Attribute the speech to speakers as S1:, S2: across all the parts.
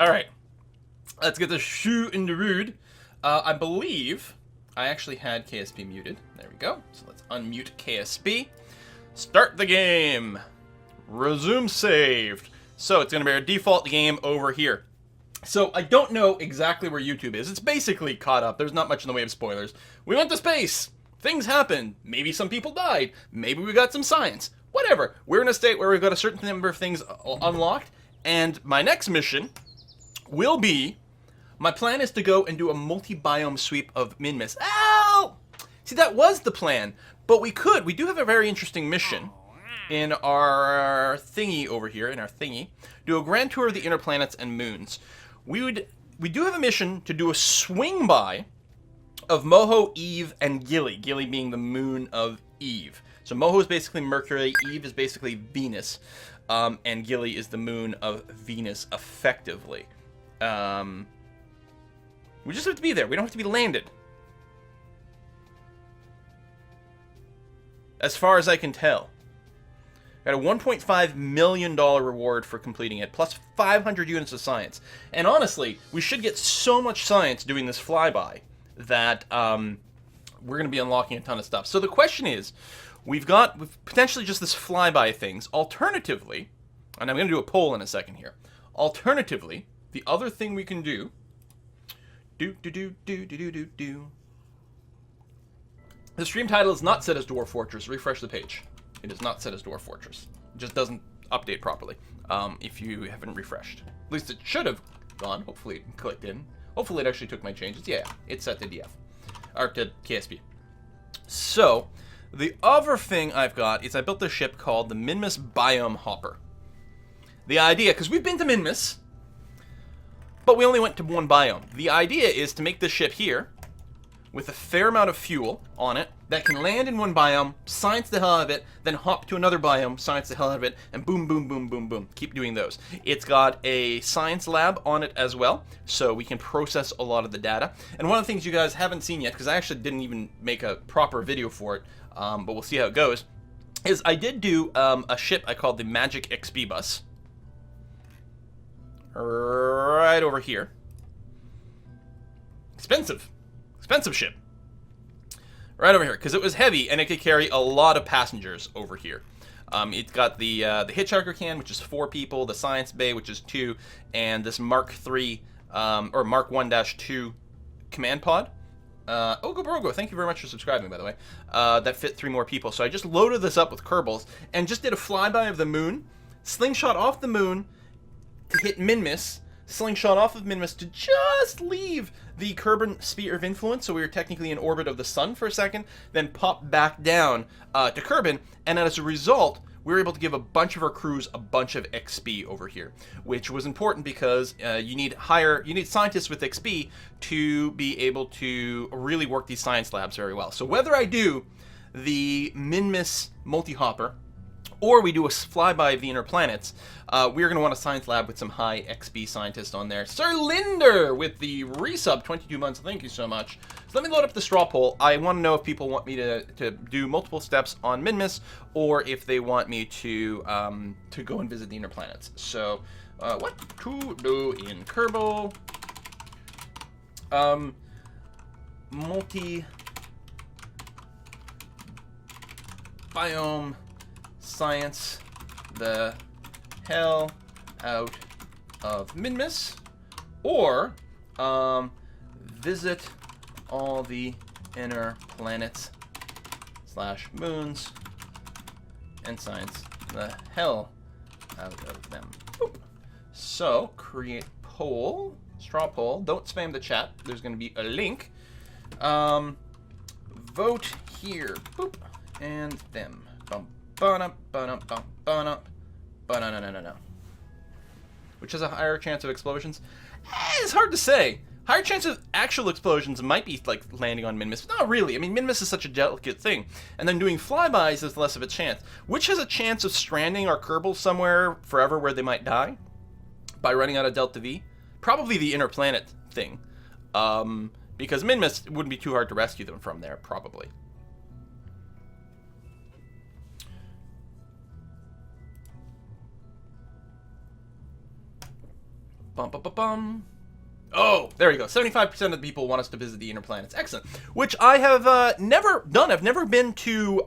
S1: Alright. Let's get the shoe in the road. I believe I actually had KSP muted. There we go. So let's unmute KSP. Start the game. Resume saved. So it's going to be our default game over here. So I don't know exactly where YouTube is. It's basically caught up. There's not much in the way of spoilers. We went to space. Things happened. Maybe some people died. Maybe we got some science. Whatever. We're in a state where we've got a certain number of things unlocked. And my next mission will be... My plan is to go and do a multi-biome sweep of Minmus. Ow! See, that was the plan. But we do have a very interesting mission in our thingy over here, do a grand tour of the inner planets and moons. We do have a mission to do a swing by of Moho, Eve, and Gilly. Gilly being the moon of Eve. So Moho is basically Mercury, Eve is basically Venus, and Gilly is the moon of Venus, effectively. We just have to be there. We don't have to be landed. As far as I can tell. Got a $1.5 million reward for completing it, plus 500 units of science. And honestly, we should get so much science doing this flyby that we're going to be unlocking a ton of stuff. So the question is, we've potentially just this flyby things. Alternatively, and I'm going to do a poll in a second here. Alternatively, the other thing we can do... The stream title is not set as Dwarf Fortress. Refresh the page. It is not set as Dwarf Fortress. It just doesn't update properly if you haven't refreshed. At least it should have gone. Hopefully it clicked in. Hopefully it actually took my changes. Yeah, it's set to DF. Or to KSP. So, the other thing I've got is I built this ship called the Minmus Biome Hopper. The idea, because we've been to Minmus, but we only went to one biome. The idea is to make this ship here, with a fair amount of fuel on it, that can land in one biome, science the hell out of it, then hop to another biome, science the hell out of it, and boom, boom, boom, boom, boom. Keep doing those. It's got a science lab on it as well, so we can process a lot of the data. And one of the things you guys haven't seen yet, because I actually didn't even make a proper video for it, but we'll see how it goes, is I did do a ship I called the Magic XP Bus. Right over here. Expensive ship. Right over here, because it was heavy and it could carry a lot of passengers over here. It's got the hitchhiker can, which is 4 people, the science bay, which is 2, and this Mark 3 or Mark 1-2 command pod. Ogo Brogo, thank you very much for subscribing, by the way. That fit 3 more people. So I just loaded this up with Kerbals and just did a flyby of the moon, slingshot off the moon to hit Minmus, slingshot off of Minmus to just leave the Kerbal sphere of influence, so we were technically in orbit of the sun for a second, then pop back down to Kerbal, and as a result, we were able to give a bunch of our crews a bunch of XP over here, which was important because you need scientists with XP to be able to really work these science labs very well. So whether I do the Minmus multi-hopper or we do a flyby of the inner planets, we're going to want a science lab with some high XP scientists on there. Sir Linder with the resub, 22 months, thank you so much. So let me load up the straw poll. I want to know if people want me to do multiple steps on Minmus, or if they want me to go and visit the inner planets. So, what to do in Kerbal? Multi-biome science the hell out of Minmus, or visit all the inner planets / moons and science the hell out of them. Boop. So create poll, straw poll. Don't spam the chat. There's going to be a link. Vote here. Boop. And them. Bum. Which has a higher chance of explosions? It's hard to say. Higher chance of actual explosions might be like landing on Minmus. Not really. I mean, Minmus is such a delicate thing. And then doing flybys is less of a chance. Which has a chance of stranding our Kerbal somewhere forever where they might die? By running out of Delta V? Probably the inner planet thing. Because Minmus, it wouldn't be too hard to rescue them from there, probably. Bum, bum, bum, bum. Oh, there you go. 75% of the people want us to visit the inner planets. Excellent. Which I have never done. I've never been to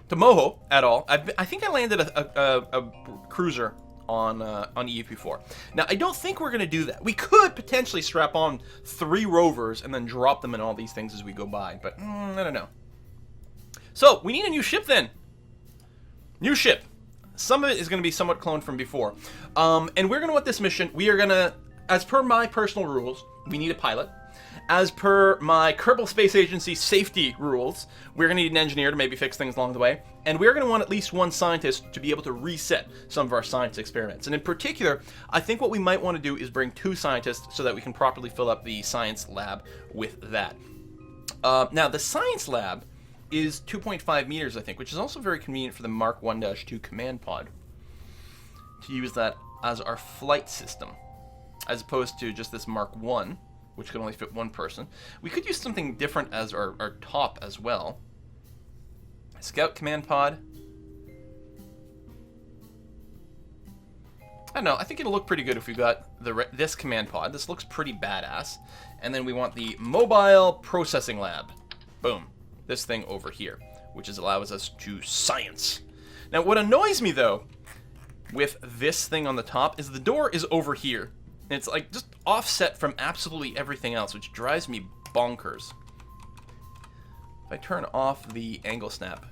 S1: Moho at all. I think I landed a cruiser on Eve before. Now, I don't think we're going to do that. We could potentially strap on 3 rovers and then drop them in all these things as we go by, but I don't know. So, we need a new ship then. New ship. Some of it is going to be somewhat cloned from before. And we're going to want this mission. We are going to, as per my personal rules, we need a pilot. As per my Kerbal Space Agency safety rules, we're going to need an engineer to maybe fix things along the way. And we're going to want at least one scientist to be able to reset some of our science experiments. And in particular, I think what we might want to do is bring 2 scientists so that we can properly fill up the science lab with that. Now, the science lab is 2.5 meters, I think, which is also very convenient for the Mark 1-2 command pod to use that as our flight system, as opposed to just this Mark 1, which can only fit 1 person. We could use something different as our top as well. Scout command pod. I don't know, I think it'll look pretty good if we got this command pod. This looks pretty badass. And then we want the mobile processing lab. Boom. This thing over here, which allows us to science. Now, what annoys me, though, with this thing on the top is the door is over here. And it's like just offset from absolutely everything else, which drives me bonkers. If I turn off the angle snap.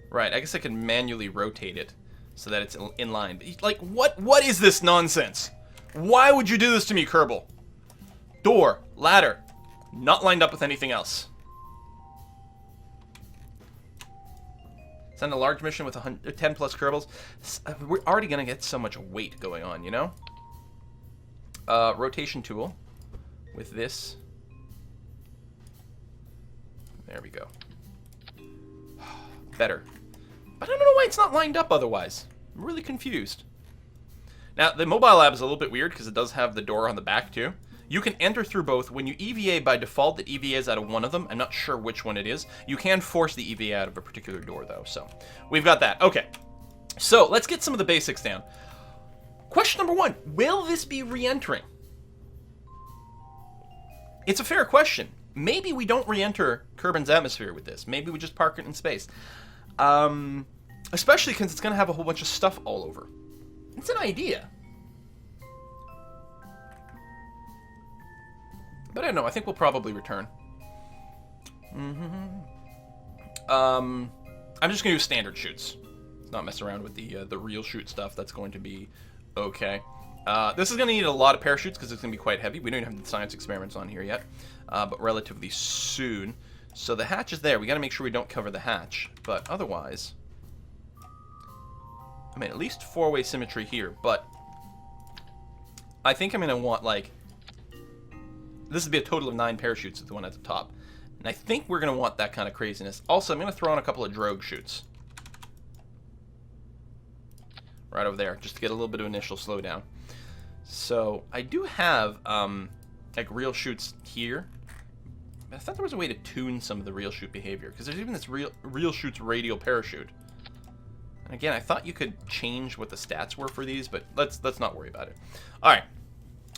S1: Right, I guess I can manually rotate it so that it's in line. But like, what is this nonsense? Why would you do this to me, Kerbal? Door, ladder, not lined up with anything else. Send a large mission with 10 plus Kerbals. We're already going to get so much weight going on, you know? Rotation tool with this. There we go. Better. But I don't know why it's not lined up otherwise. I'm really confused. Now, the mobile lab is a little bit weird because it does have the door on the back too. You can enter through both. When you EVA, by default, the EVA is out of one of them. I'm not sure which one it is. You can force the EVA out of a particular door, though. So, we've got that. Okay. So, let's get some of the basics down. Question number 1. Will this be re-entering? It's a fair question. Maybe we don't re-enter Kerbin's atmosphere with this. Maybe we just park it in space. Especially because it's going to have a whole bunch of stuff all over. It's an idea. But I don't know. I think we'll probably return. I'm just going to do standard shoots. Let's not mess around with the real shoot stuff. That's going to be okay. This is going to need a lot of parachutes because it's going to be quite heavy. We don't even have the science experiments on here yet, but relatively soon. So the hatch is there. We got to make sure we don't cover the hatch. But otherwise, I mean, at least 4-way symmetry here. But I think I'm going to want, like, this would be a total of 9 parachutes with the one at the top. And I think we're going to want that kind of craziness. Also, I'm going to throw on a couple of drogue chutes. Right over there, just to get a little bit of initial slowdown. So, I do have, like, real shoots here. I thought there was a way to tune some of the real shoot behavior. Because there's even this real shoots radial parachute. And again, I thought you could change what the stats were for these, but let's not worry about it. Alright.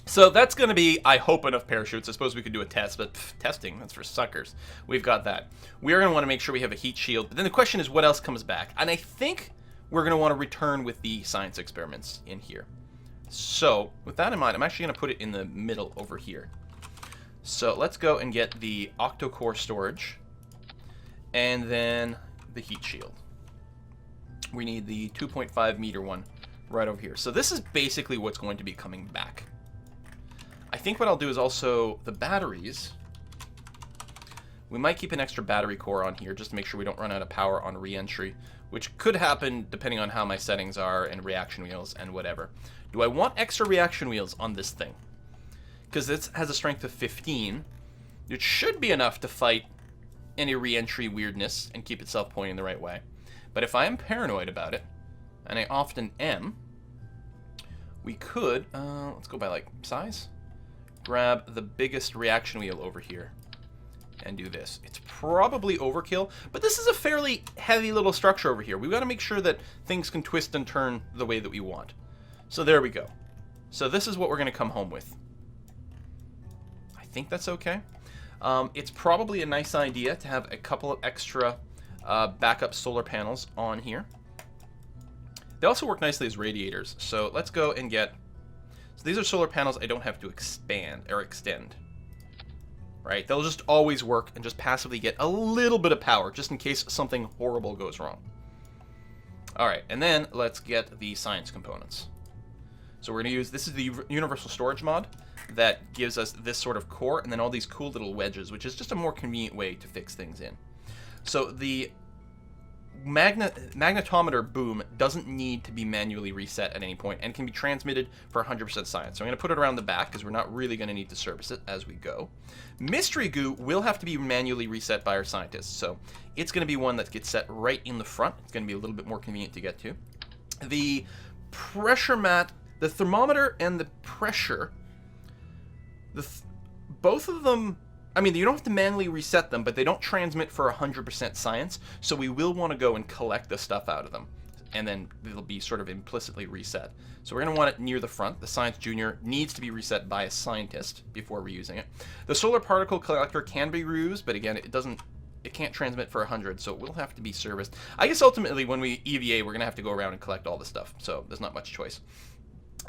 S1: So that's going to be, I hope, enough parachutes. I suppose we could do a test, but testing, that's for suckers. We've got that. We are going to want to make sure we have a heat shield. But then the question is, what else comes back? And I think we're going to want to return with the science experiments in here. So, with that in mind, I'm actually going to put it in the middle over here. So, let's go and get the octo-core storage. And then the heat shield. We need the 2.5 meter one right over here. So this is basically what's going to be coming back. I think what I'll do is also the batteries. We might keep an extra battery core on here just to make sure we don't run out of power on re-entry, which could happen depending on how my settings are and reaction wheels and whatever. Do I want extra reaction wheels on this thing? Because this has a strength of 15. It should be enough to fight any re-entry weirdness and keep itself pointing the right way. But if I am paranoid about it, and I often am, we could, let's go by like size. Grab the biggest reaction wheel over here and do this. It's probably overkill, but this is a fairly heavy little structure over here. We've got to make sure that things can twist and turn the way that we want. So there we go. So this is what we're going to come home with. I think that's okay. It's probably a nice idea to have a couple of extra backup solar panels on here. They also work nicely as radiators. So let's go and get... So these are solar panels I don't have to expand or extend. Right? They'll just always work and just passively get a little bit of power just in case something horrible goes wrong. Alright, and then let's get the science components. So we're going to use... This is the universal storage mod that gives us this sort of core and then all these cool little wedges, which is just a more convenient way to fix things in. So the magnetometer boom doesn't need to be manually reset at any point and can be transmitted for 100% science. So I'm going to put it around the back because we're not really going to need to service it as we go. Mystery goo will have to be manually reset by our scientists. So it's going to be one that gets set right in the front. It's going to be a little bit more convenient to get to. The pressure mat, the thermometer and the pressure, both of them... I mean, you don't have to manually reset them, but they don't transmit for 100% science, so we will want to go and collect the stuff out of them, and then it'll be sort of implicitly reset. So we're going to want it near the front. The Science Junior needs to be reset by a scientist before reusing it. The solar particle collector can be reused, but again, it can't transmit for 100, so it will have to be serviced. I guess ultimately, when we EVA, we're going to have to go around and collect all the stuff, so there's not much choice.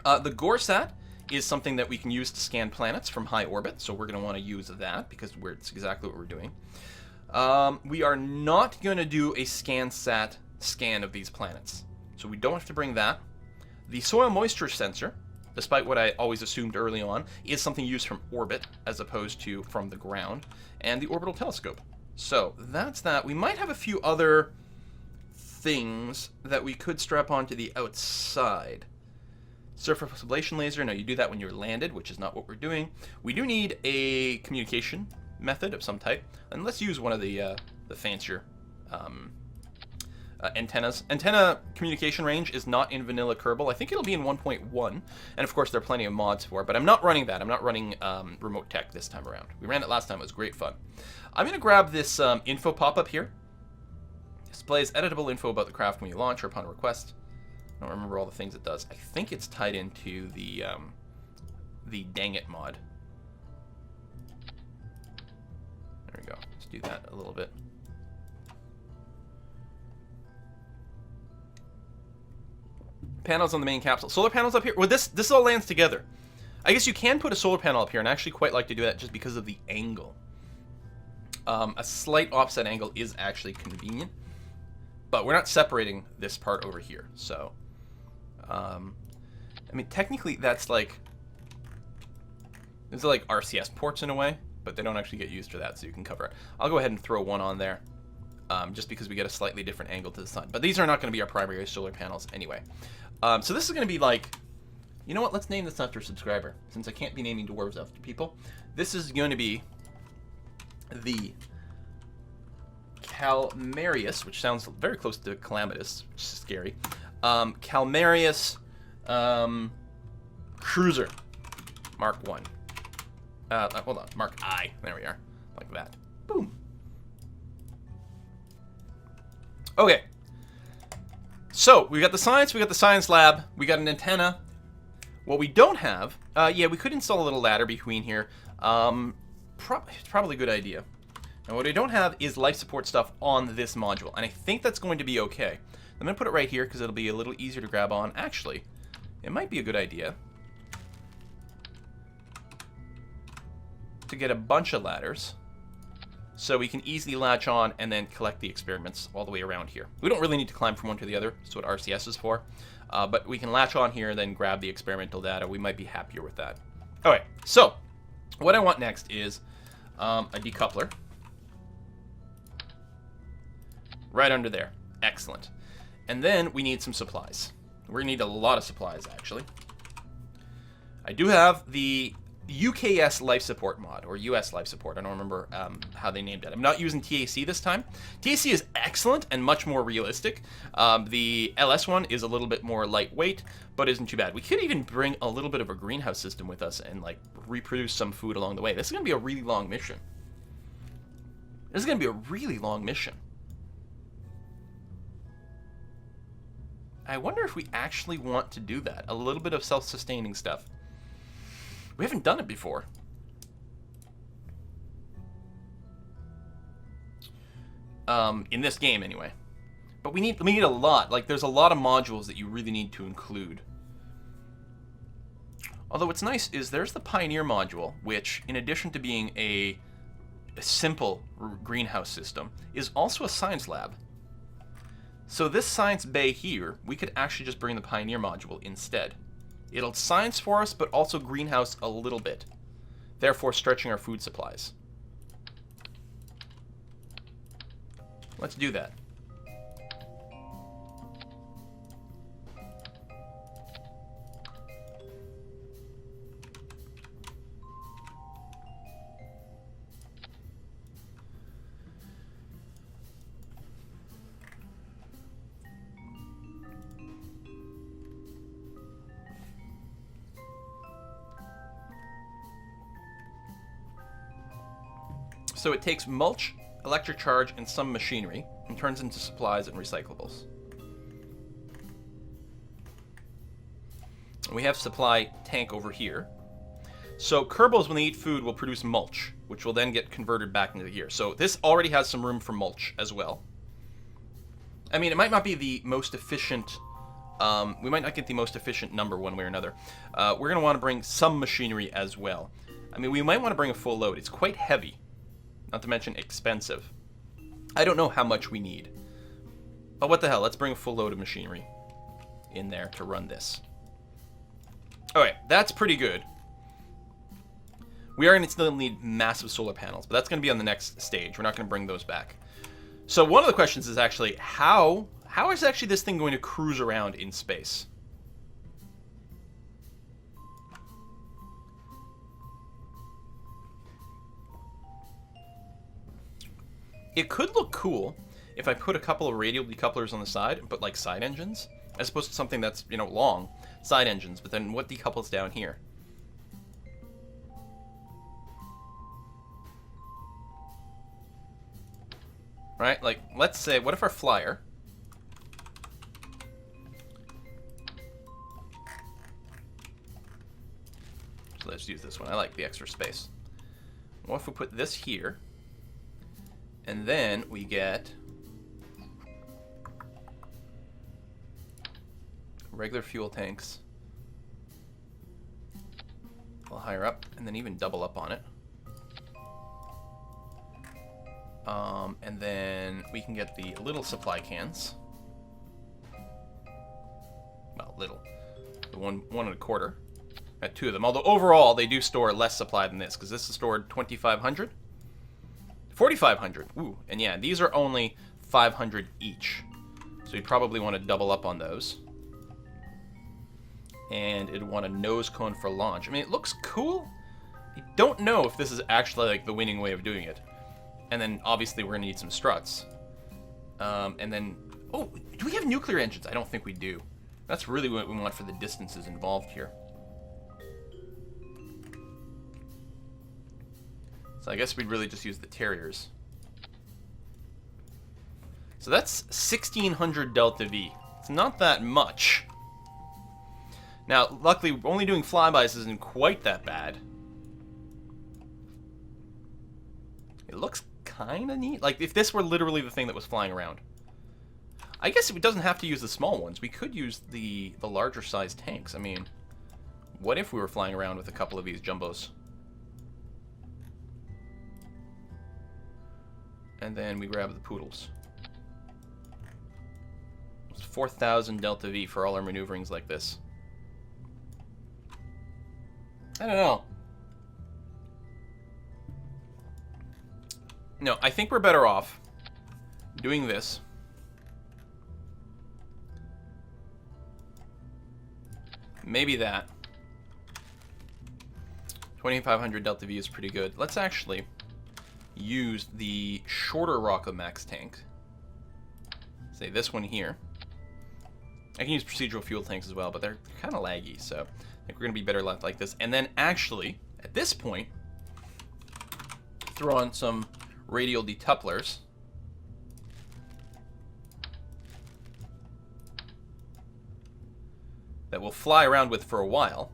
S1: The Goresat is something that we can use to scan planets from high orbit, so we're going to want to use that because it's exactly what we're doing. We are not going to do a ScanSat scan of these planets, so we don't have to bring that. The soil moisture sensor, despite what I always assumed early on, is something used from orbit as opposed to from the ground, and the orbital telescope. So that's that. We might have a few other things that we could strap onto the outside. Surface ablation laser, no, you do that when you're landed, which is not what we're doing. We do need a communication method of some type, and let's use one of the fancier antennas. Antenna communication range is not in vanilla Kerbal. I think it'll be in 1.1, and of course there are plenty of mods for it, but I'm not running that. I'm not running remote tech this time around. We ran it last time. It was great fun. I'm going to grab this info pop-up here. Displays editable info about the craft when you launch or upon request. I don't remember all the things it does. I think it's tied into the Dang It mod. There we go. Let's do that a little bit. Panels on the main capsule. Solar panels up here. Well, this all lands together. I guess you can put a solar panel up here, and I actually quite like to do that just because of the angle. A slight offset angle is actually convenient, but we're not separating this part over here, so... I mean, technically, that's like... These are like RCS ports in a way, but they don't actually get used for that, so you can cover it. I'll go ahead and throw one on there, just because we get a slightly different angle to the sun. But these are not going to be our primary solar panels anyway. So this is going to be like... You know what? Let's name this after a subscriber, since I can't be naming dwarves after people. This is going to be the Calmarius, which sounds very close to Calamitous, which is scary. Calmarius Cruiser Mark 1. Hold on, Mark I. There we are. Like that. Boom. Okay. So, we got the science, we got the science lab, we got an antenna. What we don't have, yeah, we could install a little ladder between here. It's probably a good idea. And what I don't have is life support stuff on this module, and I think that's going to be okay. I'm going to put it right here because it'll be a little easier to grab on. Actually, it might be a good idea to get a bunch of ladders so we can easily latch on and then collect the experiments all the way around here. We don't really need to climb from one to the other. That's what RCS is for. But we can latch on here and then grab the experimental data. We might be happier with that. Okay, so what I want next is a decoupler. Right under there. Excellent. And then we need some supplies. We're going to need a lot of supplies, actually. I do have the UKS life support mod, or US life support. I don't remember how they named it. I'm not using TAC this time. TAC is excellent and much more realistic. The LS one is a little bit more lightweight, but isn't too bad. We could even bring a little bit of a greenhouse system with us and like reproduce some food along the way. This is going to be a really long mission. This is going to be a really long mission. I wonder if we actually want to do that. A little bit of self-sustaining stuff. We haven't done it before. In this game, anyway. But we need a lot. Like, there's a lot of modules that you really need to include. Although what's nice is there's the Pioneer module, which, in addition to being a simple greenhouse system, is also a science lab. So this science bay here, we could actually just bring the Pioneer module instead. It'll science for us, but also greenhouse a little bit, therefore stretching our food supplies. Let's do that. So it takes mulch, electric charge, and some machinery, and turns into supplies and recyclables. We have supply tank over here. So Kerbals, when they eat food, will produce mulch, which will then get converted back into here. So this already has some room for mulch as well. I mean, it might not be the most efficient. We might not get the most efficient number one way or another. We're going to want to bring some machinery as well. I mean, we might want to bring a full load. It's quite heavy. Not to mention expensive. I don't know how much we need. But what the hell, let's bring a full load of machinery in there to run this. Okay, that's pretty good. We are going to still need massive solar panels, but that's going to be on the next stage. We're not going to bring those back. So one of the questions is actually, how is actually this thing going to cruise around in space? It could look cool if I put a couple of radial decouplers on the side and put like side engines, as opposed to something that's, you know, long side engines, but then what decouples down here? Right? Like, let's say, what if our flyer so let's use this one. I like the extra space. What if we put this here? And then we get regular fuel tanks a little higher up, and then even double up on it. And then we can get the little supply cans. Well, little. The one and a quarter. Got two of them. Although overall, they do store less supply than this, because this is stored 2,500. 4,500. Ooh, and yeah, these are only 500 each. So you'd probably want to double up on those. And it'd want a nose cone for launch. I mean, it looks cool. I don't know if this is actually like the winning way of doing it. And then obviously we're gonna need some struts. And then, oh, do we have nuclear engines? I don't think we do. That's really what we want for the distances involved here. So I guess we'd really just use the Terriers. So that's 1,600 delta V. It's not that much. Now, luckily, only doing flybys isn't quite that bad. It looks kind of neat. Like, if this were literally the thing that was flying around. I guess it doesn't have to use the small ones. We could use the larger size tanks. I mean, what if we were flying around with a couple of these jumbos? And then we grab the poodles. It's 4,000 delta V for all our maneuverings like this. I don't know. No, I think we're better off doing this. Maybe that. 2,500 delta V is pretty good. Let's actually use the shorter Rocket Max tank. Say this one here. I can use procedural fuel tanks as well, but they're kind of laggy, so I think we're going to be better left like this. And then actually, at this point, throw on some radial decouplers. That we'll fly around with for a while.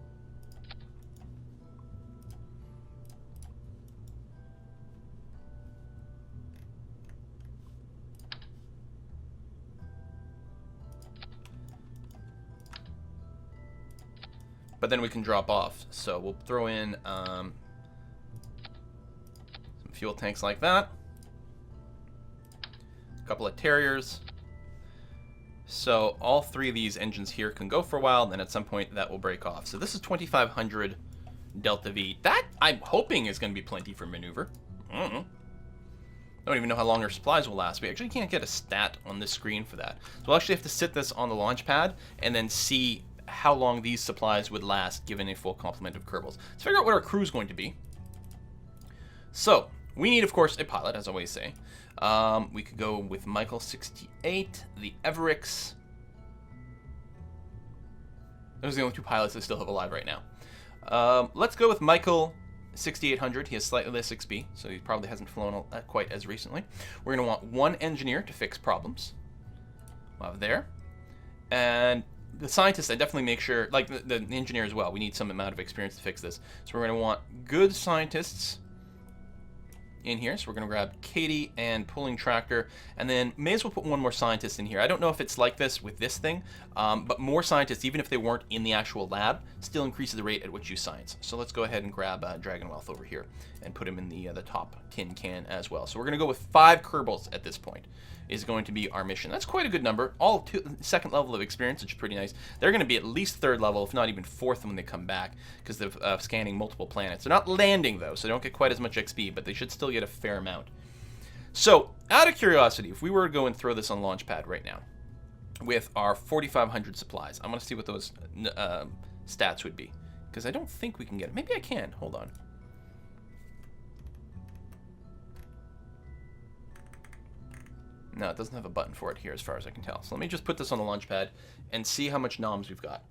S1: But then we can drop off. So we'll throw in some fuel tanks like that. A couple of Terriers. So all three of these engines here can go for a while, and then at some point that will break off. So this is 2,500 Delta V. That, I'm hoping, is going to be plenty for maneuver. I don't even know how long our supplies will last. We actually can't get a stat on this screen for that. So we'll actually have to sit this on the launch pad and then see how long these supplies would last given a full complement of Kerbals. Let's figure out what our crew is going to be. So we need, of course, a pilot, as I always say. We could go with Michael 68, the Everix. Those are the only two pilots that still have alive right now. Let's go with Michael 6800. He has slightly less XP, so he probably hasn't flown quite as recently. We're going to want one engineer to fix problems. We'll have there. And the scientists, I definitely make sure, like the engineer as well, we need some amount of experience to fix this. So we're going to want good scientists in here. So we're going to grab Katie and Pulling Tractor, and then may as well put one more scientist in here. I don't know if it's like this with this thing, but more scientists, even if they weren't in the actual lab, still increases the rate at which you science. So let's go ahead and grab Dragon Wealth over here and put him in the top tin can as well. So we're going to go with 5 Kerbals at this point. Is going to be our mission. That's quite a good number. All second level of experience, which is pretty nice. They're going to be at least 3rd level, if not even 4th when they come back, because they're scanning multiple planets. They're not landing, though, so they don't get quite as much XP, but they should still get a fair amount. So, out of curiosity, if we were to go and throw this on Launchpad right now, with our 4,500 supplies, I want to see what those stats would be, because I don't think we can get it. Maybe I can. Hold on. No, it doesn't have a button for it here as far as I can tell. So let me just put this on the launch pad and see how much noms we've got.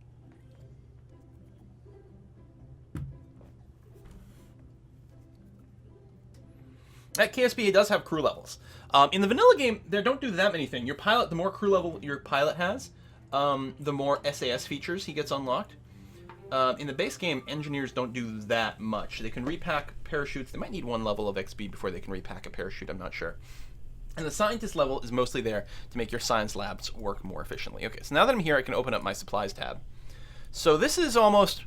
S1: At KSP, it does have crew levels. In the vanilla game, they don't do that many things. Your pilot, the more crew level your pilot has, the more SAS features he gets unlocked. In the base game, engineers don't do that much. They can repack parachutes. They might need 1 level of XP before they can repack a parachute. I'm not sure. And the scientist level is mostly there to make your science labs work more efficiently. Okay, so now that I'm here, I can open up my supplies tab. So this is almost,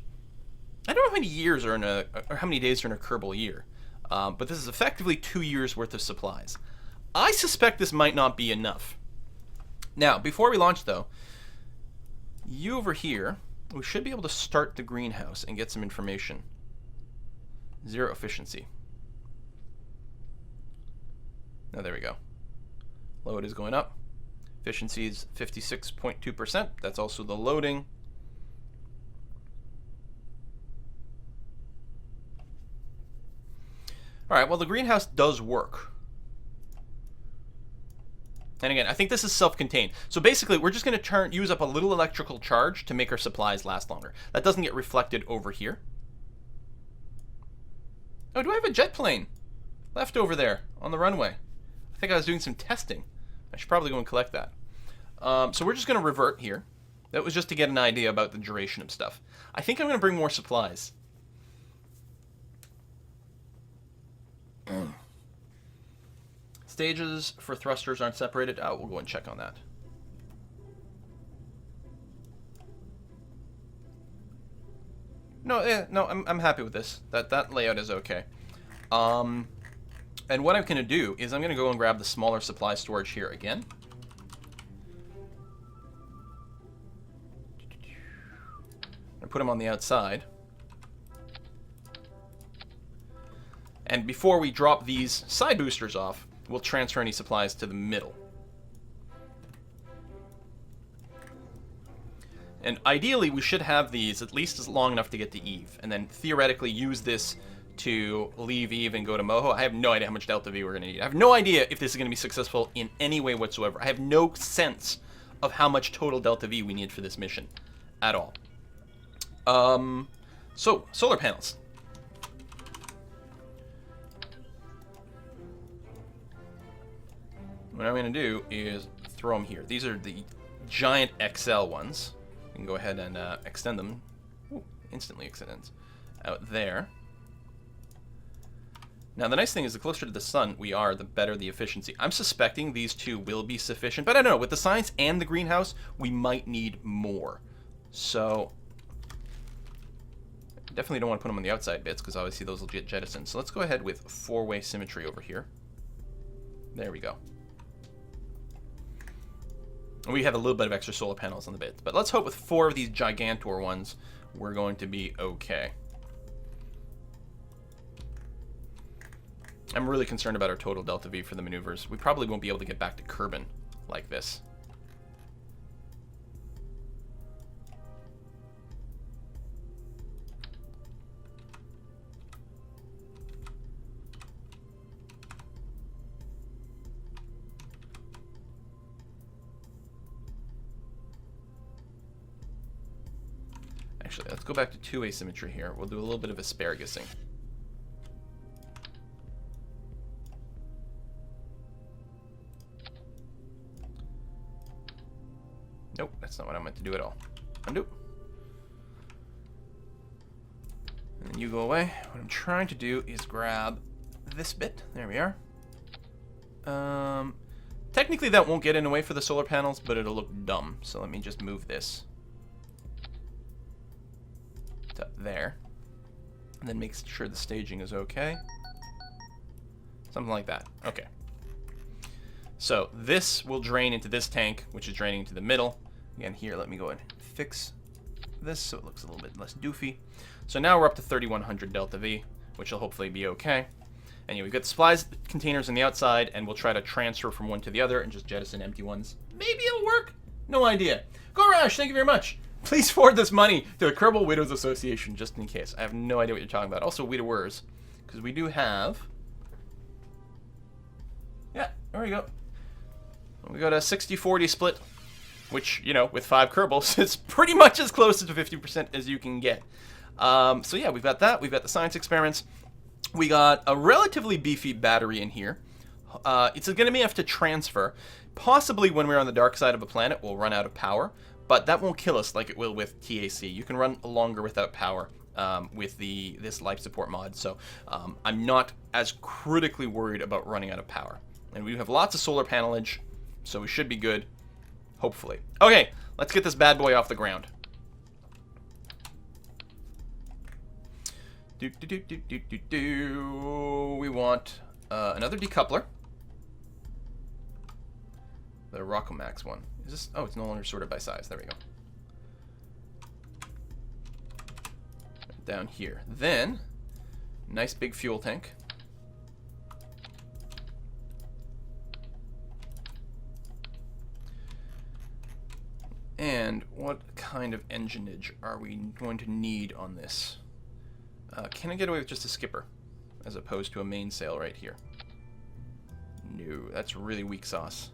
S1: I don't know how many years are in a, or how many days are in a Kerbal year, but this is effectively 2 years worth of supplies. I suspect this might not be enough. Now, before we launch though, you over here, we should be able to start the greenhouse and get some information. 0 efficiency. Now there we go. Load is going up. Efficiency is 56.2%. That's also the loading. All right, well, the greenhouse does work. And again, I think this is self-contained. So basically, we're just going to use up a little electrical charge to make our supplies last longer. That doesn't get reflected over here. Oh, do I have a jet plane left over there on the runway? I think I was doing some testing. I should probably go and collect that. So we're just going to revert here. That was just to get an idea about the duration of stuff. I think I'm going to bring more supplies. Stages for thrusters aren't separated. Oh, we'll go and check on that. No, no, I'm happy with this. That layout is okay. And what I'm going to do is I'm going to go and grab the smaller supply storage here again. And put them on the outside. And before we drop these side boosters off, we'll transfer any supplies to the middle. And ideally, we should have these at least as long enough to get to Eve, and then theoretically use this to leave Eve and go to Moho. I have no idea how much Delta V we're going to need. I have no idea if this is going to be successful in any way whatsoever. I have no sense of how much total Delta V we need for this mission at all. So, solar panels. what I'm going to do is throw them here. These are the giant XL ones. We can go ahead and extend them. Ooh, instantly extends out there. Now, the nice thing is the closer to the sun we are, the better the efficiency. I'm suspecting these two will be sufficient, but I don't know. With the science and the greenhouse, we might need more. So, definitely don't want to put them on the outside bits, because obviously those will get jettisoned. So let's go ahead with four-way symmetry over here. There we go. And we have a little bit of extra solar panels on the bits. But let's hope with 4 of these Gigantor ones, we're going to be okay. I'm really concerned about our total delta V for the maneuvers. We probably won't be able to get back to Kerbal like this. Actually, let's go back to two asymmetry here. We'll do a little bit of asparagasing. Nope, that's not what I meant to do at all. Undo. And then you go away. What I'm trying to do is grab this bit. There we are. Technically that won't get in the way for the solar panels, but it'll look dumb. So let me just move this to there. And then make sure the staging is okay. Something like that. Okay. So this will drain into this tank, which is draining into the middle. Again, here, let me go and fix this so it looks a little bit less doofy. So now we're up to 3100 delta V, which will hopefully be okay. And yeah, we've got the supplies containers on the outside, and we'll try to transfer from one to the other and just jettison empty ones. Maybe it'll work. No idea. Gorash, thank you very much. Please forward this money to the Kerbal Widows Association, just in case. I have no idea what you're talking about. Also, widowers, because we do have... Yeah, there we go. We got a 60-40 split, which, you know, with 5 Kerbals, it's pretty much as close to 50% as you can get. So yeah, we've got that. We've got the science experiments. We got a relatively beefy battery in here. It's going to be enough to transfer. Possibly when we're on the dark side of a planet, we'll run out of power, but that won't kill us like it will with TAC. You can run longer without power with this life support mod, so I'm not as critically worried about running out of power. And we have lots of solar panelage, so we should be good, hopefully. Okay, let's get this bad boy off the ground. We want another decoupler. The Rockomax one. Is this? Oh, it's no longer sorted by size. There we go. Down here. Then, nice big fuel tank. And what kind of engineage are we going to need on this? Can I get away with just a skipper as opposed to a mainsail right here? No, that's really weak sauce.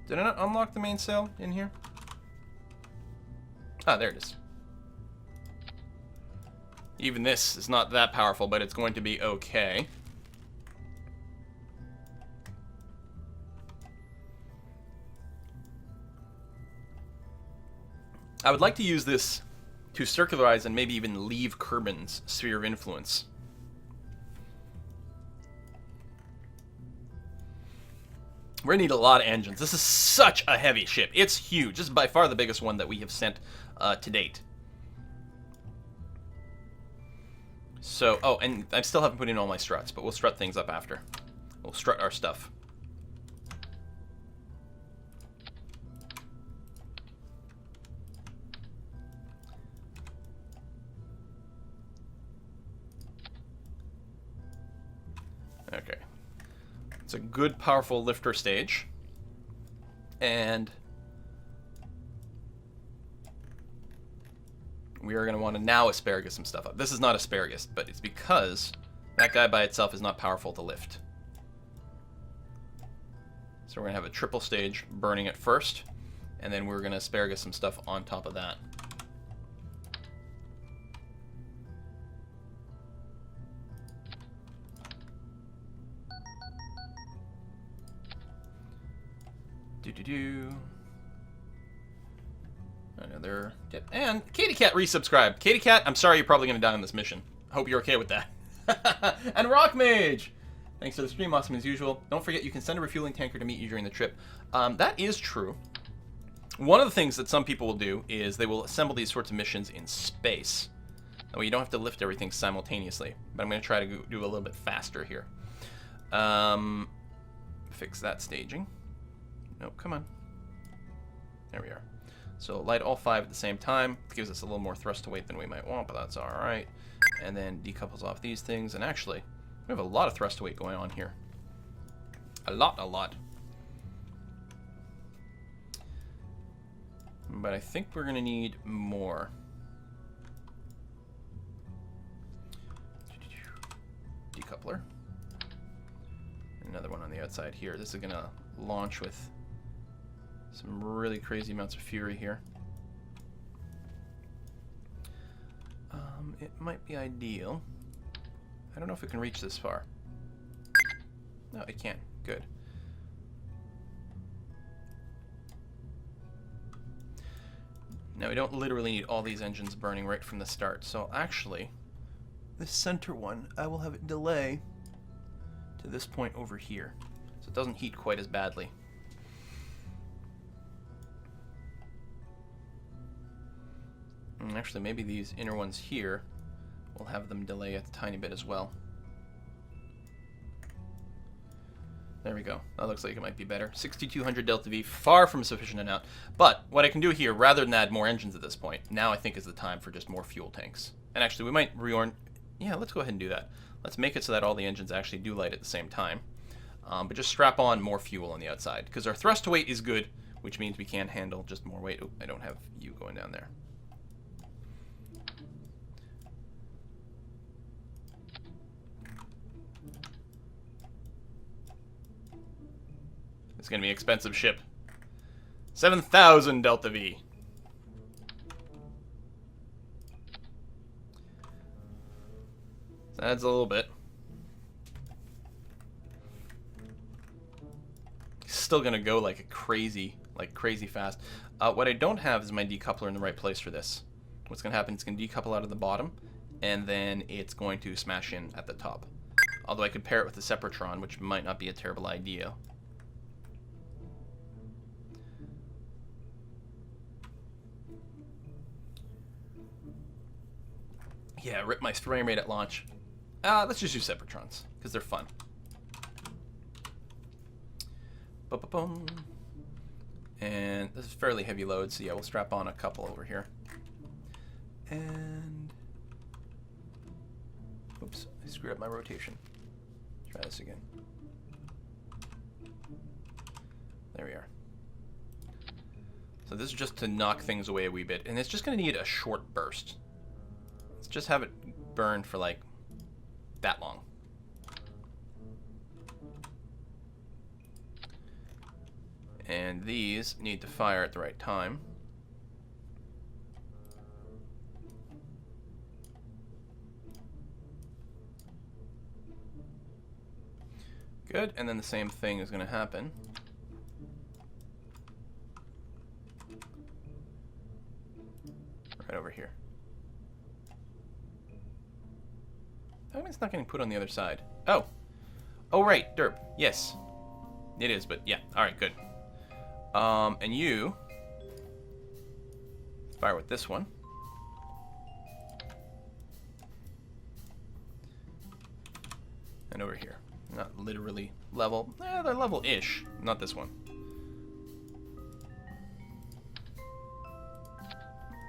S1: Did I not unlock the mainsail in here? Ah, there it is. Even this is not that powerful, but it's going to be okay. I would like to use this to circularize and maybe even leave Kerbal's sphere of influence. We're going to need a lot of engines. This is such a heavy ship. It's huge. This is by far the biggest one that we have sent to date. So, oh, and I still haven't put in all my struts, but we'll strut things up after. We'll strut our stuff. Okay. It's a good, powerful lifter stage. And we are going to want to now asparagus some stuff up. This is not asparagus, but it's because that guy by itself is not powerful to lift. So we're going to have a triple stage burning it first, and then we're going to asparagus some stuff on top of that. Do. Another tip. And Katie Cat resubscribed. Katie Cat, I'm sorry you're probably going to die on this mission. I hope you're okay with that. And Rock Mage! Thanks for the stream, awesome as usual. Don't forget you can send a refueling tanker to meet you during the trip. That is true. One of the things that some people will do is they will assemble these sorts of missions in space. That way you don't have to lift everything simultaneously. But I'm going to try to do a little bit faster here. Fix that staging. Nope, come on. There we are. So light all 5 at the same time. It gives us a little more thrust to weight than we might want, but that's alright. And then decouples off these things. And actually, we have a lot of thrust to weight going on here. A lot. But I think we're going to need more. Decoupler. Another one on the outside here. This is going to launch with some really crazy amounts of fury here. It might be ideal. I don't know if it can reach this far. No, it can. Good. Now, we don't literally need all these engines burning right from the start. So actually, this center one, I will have it delay to this point over here. So it doesn't heat quite as badly. And actually, maybe these inner ones here, we'll have them delay a tiny bit as well. There we go. That looks like it might be better. 6,200 delta V, far from sufficient enough. But what I can do here, rather than add more engines at this point, now I think is the time for just more fuel tanks. And actually, we might reorient. Yeah, let's go ahead and do that. Let's make it so that all the engines actually do light at the same time. But just strap on more fuel on the outside, because our thrust to weight is good, which means we can handle just more weight. Oh, I don't have you going down there. It's going to be an expensive ship. 7,000 delta V. That adds a little bit. Still going to go like crazy fast. What I don't have is my decoupler in the right place for this. What's going to happen, it's going to decouple out of the bottom, and then it's going to smash in at the top. Although I could pair it with the Separatron, which might not be a terrible idea. Yeah, rip my frame rate at launch. Let's just use Separatrons, because they're fun. Ba-ba-boom. And this is fairly heavy load, so yeah, we'll strap on a couple over here. And... oops, I screwed up my rotation. Try this again. There we are. So this is just to knock things away a wee bit, and it's just going to need a short burst. Let's just have it burn for like that long. And these need to fire at the right time. Good, and then the same thing is going to happen. Right over here. How come it's not getting put on the other side? Oh. Oh, right, derp. Yes. It is, but yeah. Alright, good. And you fire with this one. And over here. Not literally level. They're level-ish. Not this one.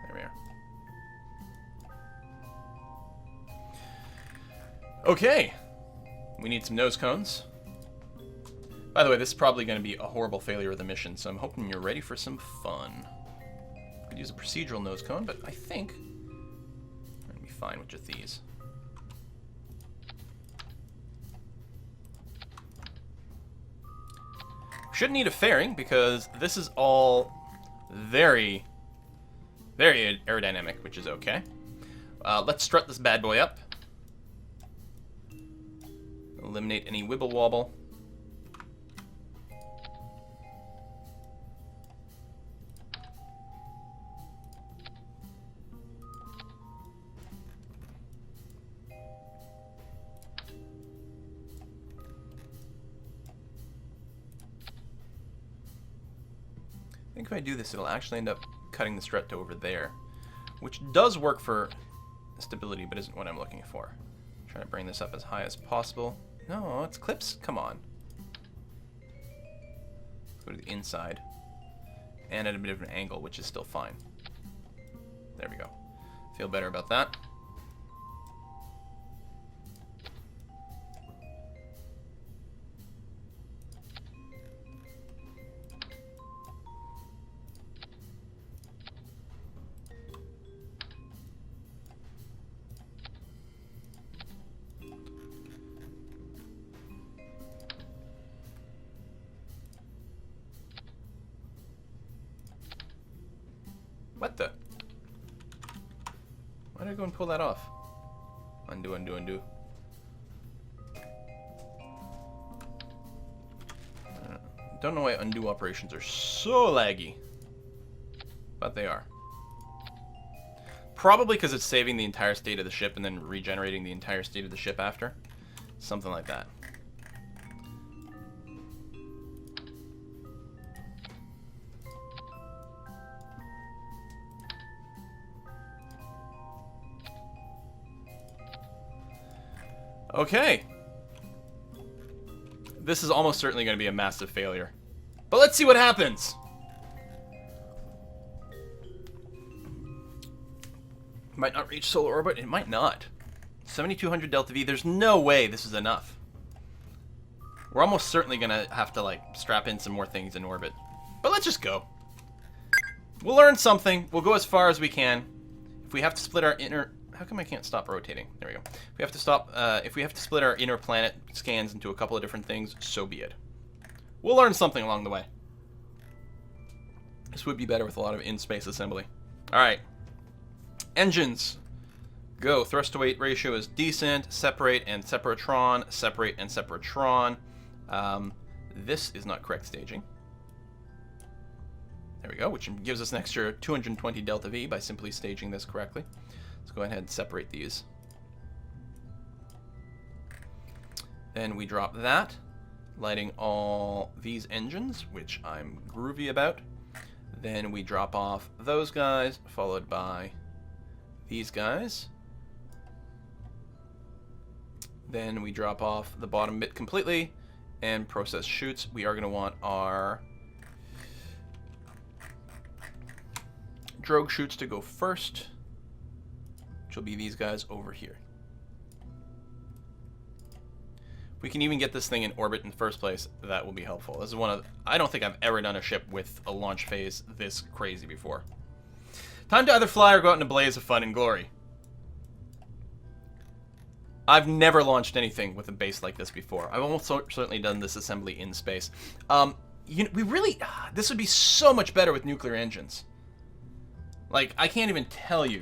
S1: There we are. Okay. We need some nose cones. By the way, this is probably going to be a horrible failure of the mission, so I'm hoping you're ready for some fun. Could use a procedural nose cone, but I think I'm going to be fine with just these. Shouldn't need a fairing, because this is all very, very aerodynamic, which is okay. Let's strut this bad boy up. Eliminate any wibble wobble. think if I do this, it'll actually end up cutting the strut to over there, which does work for stability, but isn't what I'm looking for. I'm trying to bring this up as high as possible. No, it's clips. Come on. Go to the inside. And at a bit of an angle, which is still fine. There we go. Feel better about that. What the? Why did I go and pull that off? Undo, undo, undo. Don't know why undo operations are so laggy. But they are. Probably because it's saving the entire state of the ship and then regenerating the entire state of the ship after. Something like that. Okay. This is almost certainly going to be a massive failure. But let's see what happens. Might not reach solar orbit. It might not. 7,200 delta V. There's no way this is enough. We're almost certainly going to have to, like, strap in some more things in orbit. But let's just go. We'll learn something. We'll go as far as we can. If we have to split our inner... How come I can't stop rotating? There we go. If we have to stop, if we have to split our inner planet scans into a couple of different things, so be it. We'll learn something along the way. This would be better with a lot of in-space assembly. All right. Engines. Go. Thrust to weight ratio is decent. Separate and separatron. Separate and separatron. This is not correct staging. There we go, which gives us an extra 220 delta V by simply staging this correctly. Let's go ahead and separate these. Then we drop that, lighting all these engines, which I'm groovy about. Then we drop off those guys, followed by these guys. Then we drop off the bottom bit completely and process chutes. We are going to want our drogue chutes to go first, which will be these guys over here. If we can even get this thing in orbit in the first place, that will be helpful. This is one of... I don't think I've ever done a ship with a launch phase this crazy before. Time to either fly or go out in a blaze of fun and glory. I've never launched anything with a base like this before. I've almost certainly done this assembly in space. We really... This would be so much better with nuclear engines. Like, I can't even tell you.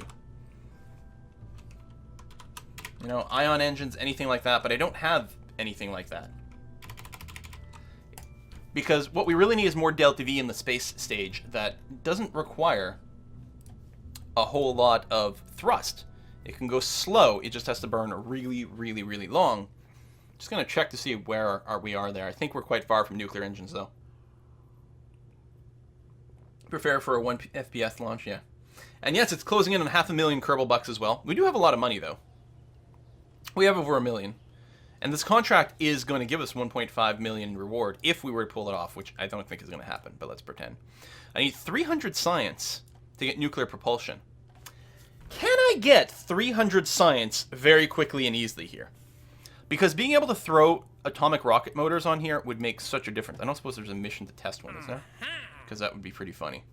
S1: You know, ion engines, anything like that, but I don't have anything like that. Because what we really need is more delta V in the space stage that doesn't require a whole lot of thrust. It can go slow, it just has to burn really, really, really long. Just gonna check to see where we are there. I think we're quite far from nuclear engines, though. Prepare for a 1 FPS launch, yeah. And yes, it's closing in on $500,000 Kerbal bucks as well. We do have a lot of money, though. We have over $1 million. And this contract is going to give us 1.5 million reward if we were to pull it off, which I don't think is going to happen, but let's pretend. I need 300 science to get nuclear propulsion. Can I get 300 science very quickly and easily here? Because being able to throw atomic rocket motors on here would make such a difference. I don't suppose there's a mission to test one, is there? Because that would be pretty funny.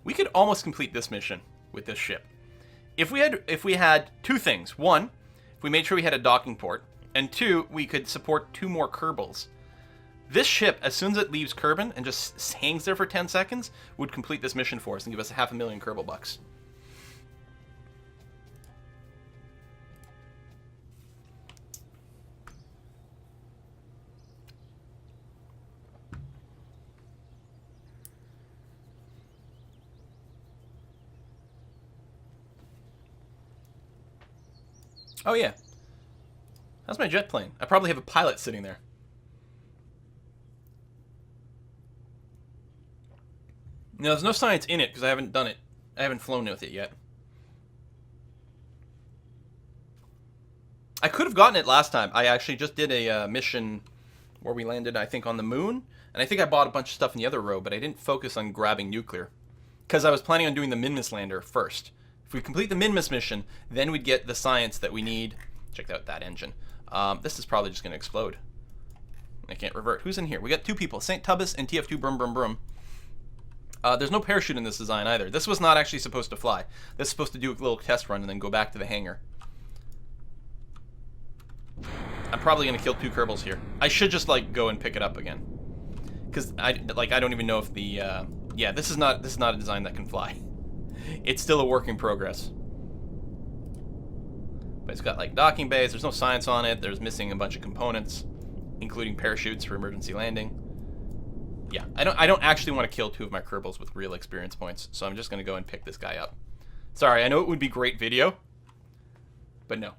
S1: We could almost complete this mission with this ship. If we had two things. One, if we made sure we had a docking port, and two, we could support 2 more Kerbals. This ship, as soon as it leaves Kerbin and just hangs there for 10 seconds, would complete this mission for us and give us $500,000 Kerbal bucks. Oh, yeah. How's my jet plane? I probably have a pilot sitting there. No, there's no science in it because I haven't done it. I haven't flown with it yet. I could have gotten it last time. I actually just did a mission where we landed, I think, on the moon. And I think I bought a bunch of stuff in the other row, but I didn't focus on grabbing nuclear. Because I was planning on doing the Minmus lander first. If we complete the Minmus mission, then we'd get the science that we need. Check out that engine. This is probably just going to explode. I can't revert. Who's in here? We got 2 people. St. Tubbas and TF2 Brum Brum Brum. There's no parachute in this design either. This was not actually supposed to fly. This is supposed to do a little test run and then go back to the hangar. I'm probably going to kill 2 Kerbals here. I should just, like, go and pick it up again. Because, I don't even know if the, yeah, this is not a design that can fly. It's still a work in progress. But it's got, like, docking bays. There's no science on it. There's missing a bunch of components, including parachutes for emergency landing. Yeah, I don't actually want to kill 2 of my Kerbals with real experience points, so I'm just going to go and pick this guy up. Sorry, I know it would be great video, but no.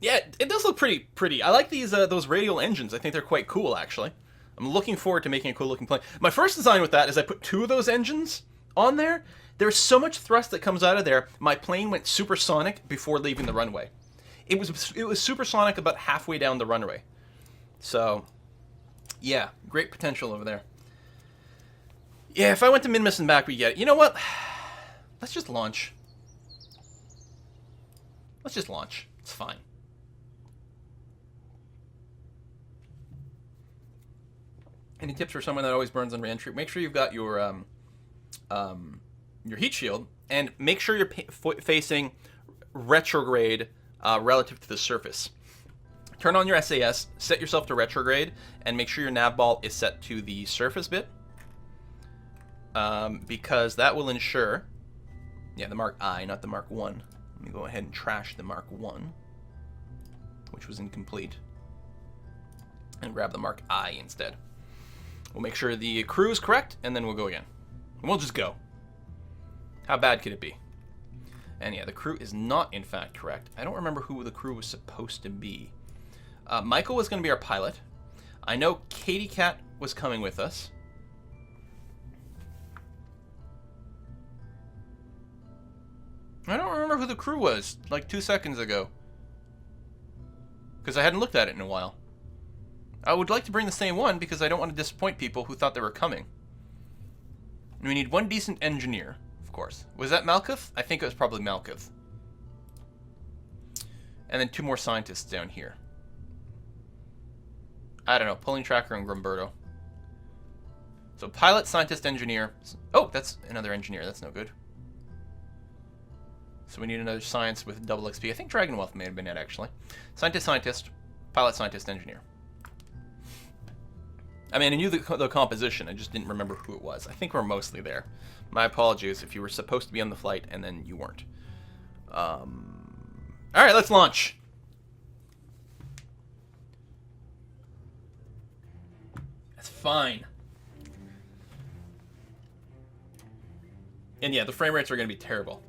S1: Yeah, it does look pretty. I like these those radial engines. I think they're quite cool, actually. I'm looking forward to making a cool looking plane. My first design with that is I put 2 of those engines on there. There's so much thrust that comes out of there. My plane went supersonic before leaving the runway. It was supersonic about halfway down the runway. So, yeah, great potential over there. Yeah, if I went to Minmus and back, we get it. You know what? Let's just launch. Let's just launch. It's fine. Any tips for someone that always burns on re-entry? Make sure you've got your heat shield, and make sure you're facing retrograde relative to the surface. Turn on your SAS, set yourself to retrograde, and make sure your nav ball is set to the surface bit, because that will ensure, yeah, the Mark I, not the Mark 1. Let me go ahead and trash the Mark 1, which was incomplete, and grab the Mark I instead. We'll make sure the crew is correct, and then we'll go again. And we'll just go. How bad could it be? And yeah, the crew is not, in fact, correct. I don't remember who the crew was supposed to be. Michael was going to be our pilot. I know Katie Cat was coming with us. I don't remember who the crew was, like 2 seconds ago. Because I hadn't looked at it in a while. I would like to bring the same one because I don't want to disappoint people who thought they were coming. And we need 1 decent engineer, of course. Was that Malkuth? I think it was probably Malkuth. And then 2 more scientists down here. I don't know, Pulling Tracker and Grumberto. So pilot, scientist, engineer. Oh, that's another engineer. That's no good. So we need another science with double XP. I think Dragon Wealth may have been it, actually. Scientist, scientist, pilot, scientist, engineer. I mean, I knew the composition. I just didn't remember who it was. I think we're mostly there. My apologies if you were supposed to be on the flight and then you weren't. All right, let's launch. That's fine. And yeah, the frame rates are going to be terrible.